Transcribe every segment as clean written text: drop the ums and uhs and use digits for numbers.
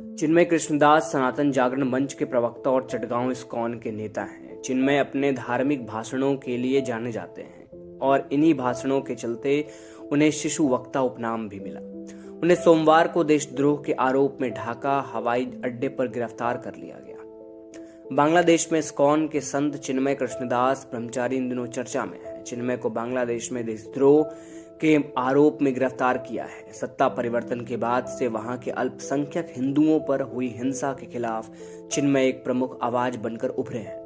चिन्मय कृष्णदास सनातन जागरण मंच के प्रवक्ता और चटगांव इस्कॉन के नेता हैं। चिन्मय अपने धार्मिक भाषणों के लिए जाने जाते हैं और इन्हीं भाषणों के चलते उन्हें शिशु वक्ता उपनाम भी मिला। उन्हें सोमवार को देशद्रोह के आरोप में ढाका हवाई अड्डे पर गिरफ्तार कर लिया गया। बांग्लादेश में इस्कॉन के संत चिन्मय कृष्णदास ब्रह्मचारी इन दिनों चर्चा में है। चिन्मय को बांग्लादेश में देशद्रोह के आरोप में गिरफ्तार किया है। सत्ता परिवर्तन के बाद से वहां के अल्पसंख्यक हिंदुओं पर हुई हिंसा के खिलाफ चिन्मय एक प्रमुख आवाज बनकर उभरे हैं।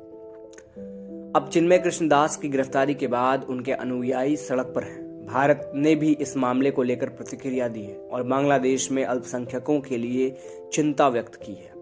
अब चिन्मय कृष्णदास की गिरफ्तारी के बाद उनके अनुयायी सड़क पर हैं। भारत ने भी इस मामले को लेकर प्रतिक्रिया दी है और बांग्लादेश में अल्पसंख्यकों के लिए चिंता व्यक्त की है।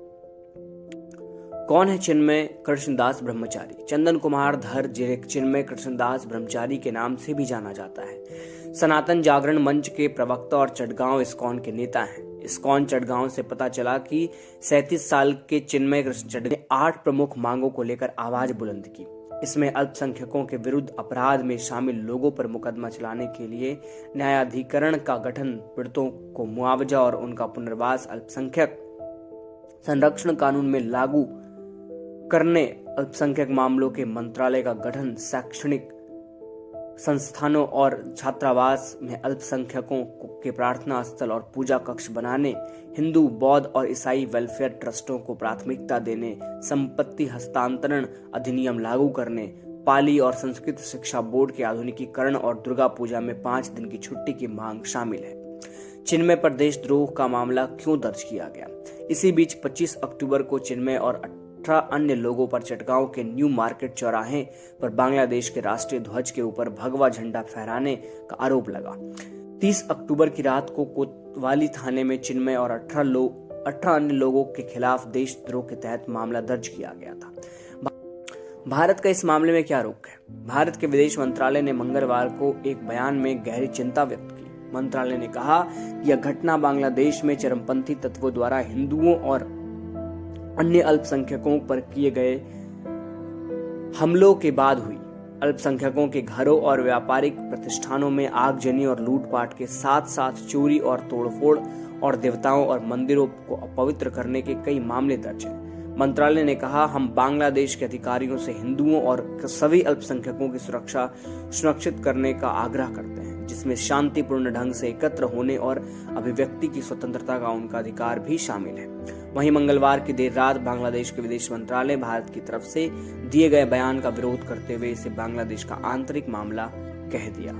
कौन है चिन्मय कृष्णदास ब्रह्मचारी? चंदन कुमार धर, जिन्हें चिन्मय कृष्णदास ब्रह्मचारी के नाम से भी जाना जाता है, सनातन जागरण मंच के प्रवक्ता और चटगांव इस्कॉन के नेता हैं। इस्कॉन चटगांव से पता चला कि 37 साल के चिन्मय कृष्ण ने 8 प्रमुख मांगों को लेकर आवाज बुलंद की। इसमें अल्पसंख्यकों के विरुद्ध अपराध में शामिल लोगों पर मुकदमा चलाने के लिए न्यायाधिकरण का गठन, पीड़ितों को मुआवजा और उनका पुनर्वास, अल्पसंख्यक संरक्षण कानून में लागू करने, अल्पसंख्यक मामलों के मंत्रालय का गठन, शैक्षणिक संस्थानों और छात्रावास में अल्पसंख्यकों के प्रार्थना स्थल और पूजा कक्ष बनाने, हिंदू, बौद्ध और ईसाई वेलफेयर ट्रस्टों को प्राथमिकता देने, संपत्ति हस्तांतरण अधिनियम लागू करने, पाली और संस्कृत शिक्षा बोर्ड के आधुनिकीकरण और दुर्गा पूजा में 5 दिन की छुट्टी की मांग शामिल है। चिन्मय पर देशद्रोह का मामला क्यों दर्ज किया गया? इसी बीच 25 अक्टूबर को चिन्मय और 18 अन्य लोगों पर चटगांव के न्यू मार्केट चौराहे पर बांग्लादेश के राष्ट्रीय ध्वज के ऊपर भगवा झंडा फहराने का आरोप लगा। 30 अक्टूबर की रात को कोतवाली थाने में चिन्मय और 18 अन्य लोगों के खिलाफ देशद्रोह के तहत मामला दर्ज किया गया था। भारत का इस मामले में क्या रुख है? भारत के विदेश मंत्रालय ने मंगलवार को एक बयान में गहरी चिंता व्यक्त की। मंत्रालय ने कहा कि यह घटना बांग्लादेश में चरमपंथी तत्वों द्वारा हिंदुओं और अन्य अल्पसंख्यकों पर किए गए हमलों के बाद हुई। अल्पसंख्यकों के घरों और व्यापारिक प्रतिष्ठानों में आगजनी और लूटपाट के साथ साथ चोरी और तोड़फोड़ और देवताओं और मंदिरों को अपवित्र करने के कई मामले दर्ज हैं। मंत्रालय ने कहा, हम बांग्लादेश के अधिकारियों से हिंदुओं और सभी अल्पसंख्यकों की सुरक्षा सुनिश्चित करने का आग्रह करते हैं, जिसमें शांतिपूर्ण ढंग से एकत्र होने और अभिव्यक्ति की स्वतंत्रता का उनका अधिकार भी शामिल है। वहीं मंगलवार की देर रात बांग्लादेश के विदेश मंत्रालय भारत की तरफ से दिए गए बयान का विरोध करते हुए इसे बांग्लादेश का आंतरिक मामला कह दिया।